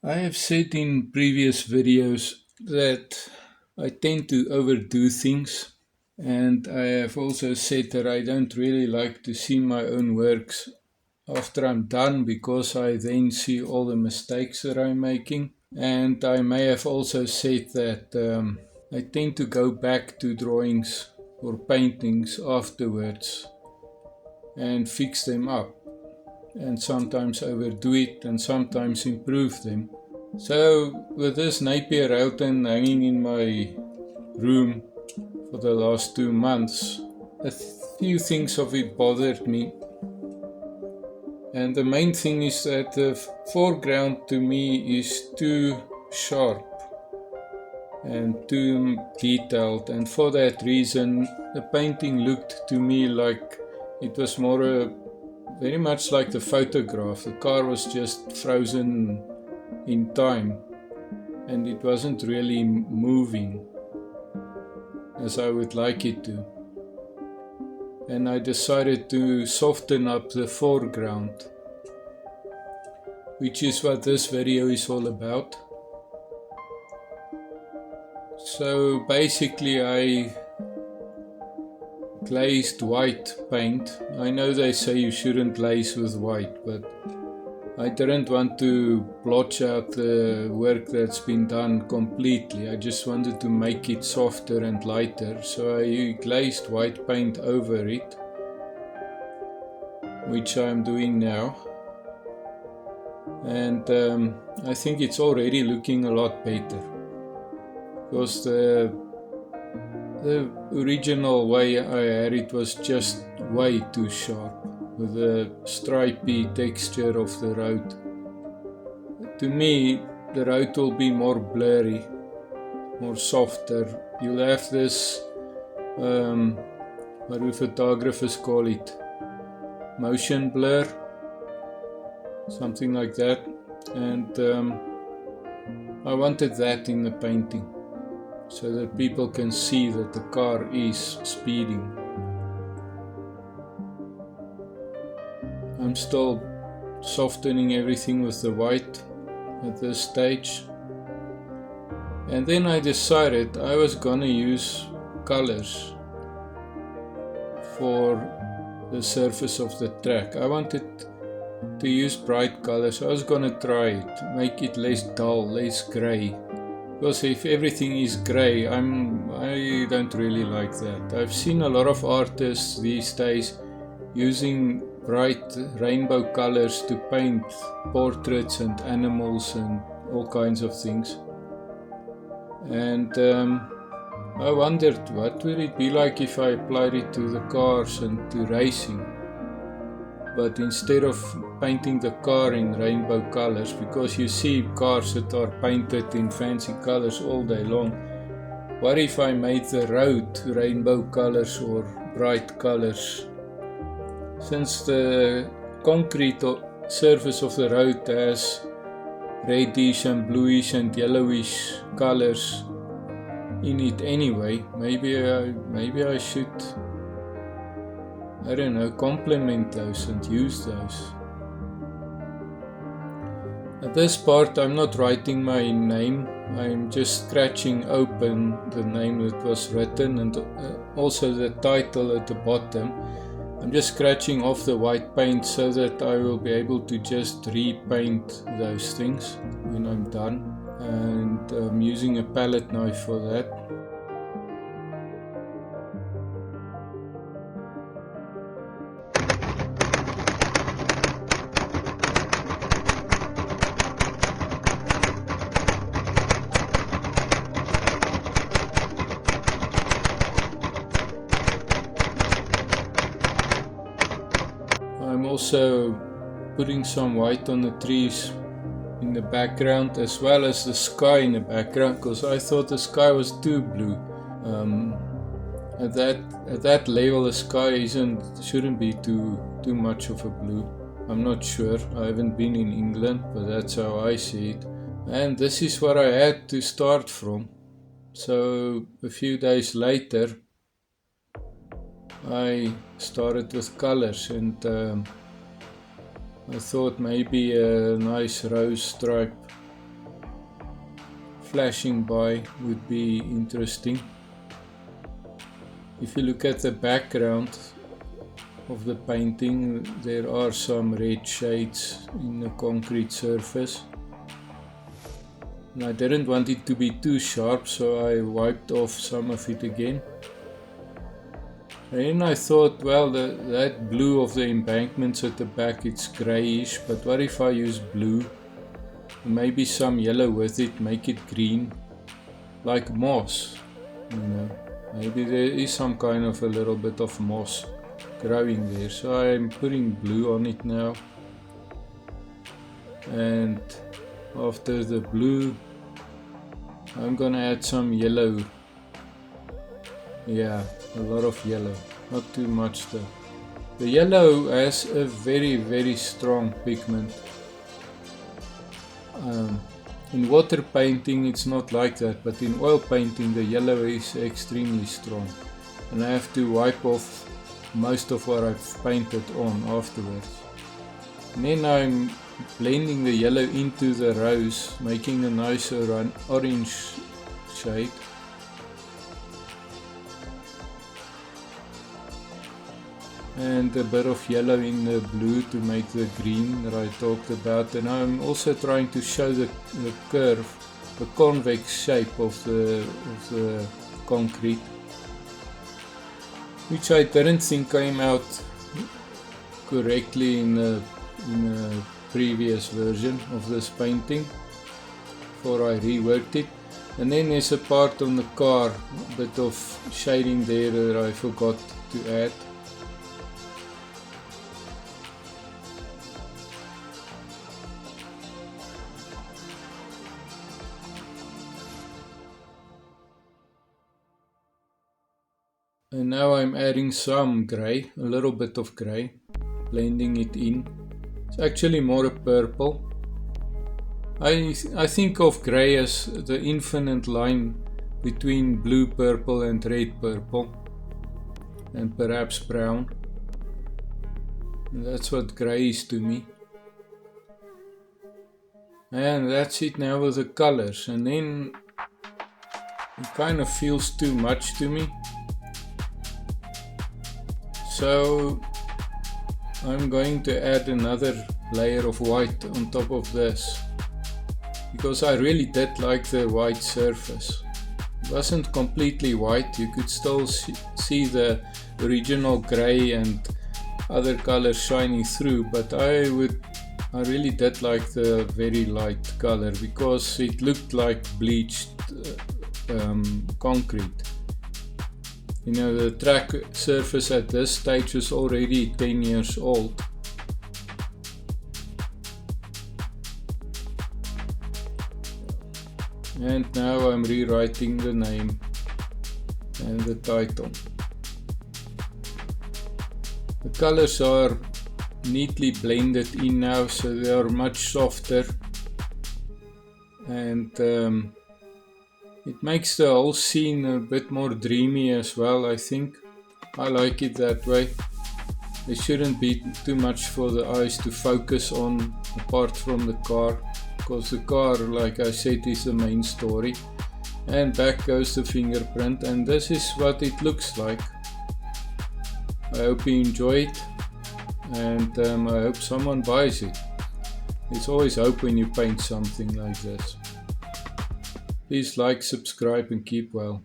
I have said in previous videos that I tend to overdo things, and I have also said that I don't really like to see my own works after I'm done because I then see all the mistakes that I'm making. And I may have also said that I tend to go back to drawings or paintings afterwards and fix them up, and sometimes overdo it and sometimes improve them. So with this Napier Railton hanging in my room for the last 2 months, a few things of it bothered me. And the main thing is that the foreground to me is too sharp and too detailed, and for that reason the painting looked to me like it was very much like the photograph. The car was just frozen in time and it wasn't really moving as I would like it to. And I decided to soften up the foreground, which is what this video is all about. So basically I glazed white paint. I know they say you shouldn't glaze with white, but I didn't want to blotch out the work that's been done completely. I just wanted to make it softer and lighter, so I glazed white paint over it, which I'm doing now. And I think it's already looking a lot better, because the original way I had it was just way too sharp, with the stripy texture of the road. To me, the road will be more blurry, more softer. You'll have this, what do photographers call it? Motion blur, something like that. And I wanted that in the painting, so that people can see that the car is speeding. I'm still softening everything with the white at this stage. And then I decided I was gonna use colors for the surface of the track. I wanted to use bright colors. I was gonna try it, make it less dull, less grey. Because if everything is grey, I don't really like that. I've seen a lot of artists these days using bright rainbow colors to paint portraits and animals and all kinds of things. And I wondered what would it be like if I applied it to the cars and to racing. But instead of painting the car in rainbow colors, because you see cars that are painted in fancy colors all day long, what if I made the road rainbow colors or bright colors? Since the concrete surface of the road has reddish and bluish and yellowish colors in it anyway, maybe I should, I don't know, complement those and use those. At this part I'm not writing my name, I'm just scratching open the name that was written, and also the title at the bottom. I'm just scratching off the white paint so that I will be able to just repaint those things when I'm done, and I'm using a palette knife for that. I'm also putting some white on the trees in the background, as well as the sky in the background, because I thought the sky was too blue. At that level, the sky shouldn't be too much of a blue. I'm not sure. I haven't been in England, but that's how I see it. And this is what I had to start from. So a few days later, I started with colors, and I thought maybe a nice rose stripe flashing by would be interesting. If you look at the background of the painting, there are some red shades in the concrete surface. And I didn't want it to be too sharp, so I wiped off some of it again. And I thought, well, that blue of the embankments at the back, it's greyish, but what if I use blue? Maybe some yellow with it, make it green, like moss, you know. Maybe there is some kind of a little bit of moss growing there. So I'm putting blue on it now. And after the blue, I'm gonna add some yellow. Yeah, a lot of yellow, not too much though. The yellow has a very strong pigment. In water painting it's not like that, but in oil painting the yellow is extremely strong, and I have to wipe off most of what I've painted on afterwards. And then I'm blending the yellow into the rose, making a nice orange shade. And a bit of yellow in the blue to make the green that I talked about. And I'm also trying to show the curve, the convex shape of the concrete, which I didn't think came out correctly in a previous version of this painting before I reworked it. And then there's a part on the car, a bit of shading there that I forgot to add. And now I'm adding some grey, a little bit of grey, blending it in. It's actually more a purple. I think of grey as the infinite line between blue purple and red purple, and perhaps brown. And that's what grey is to me. And that's it now with the colors. And then it kind of feels too much to me. So I'm going to add another layer of white on top of this, because I really did like the white surface. It wasn't completely white, you could still see the original grey and other colors shining through, but I really did like the very light color because it looked like bleached concrete. You know, the track surface at this stage is already 10 years old. And now I'm rewriting the name and the title. The colors are neatly blended in now, so they are much softer, and it makes the whole scene a bit more dreamy as well, I think. I like it that way. There shouldn't be too much for the eyes to focus on apart from the car, because the car, like I said, is the main story. And back goes the fingerprint, and this is what it looks like. I hope you enjoy it, and I hope someone buys it. It's always hope when you paint something like this. Please like, subscribe, and keep well.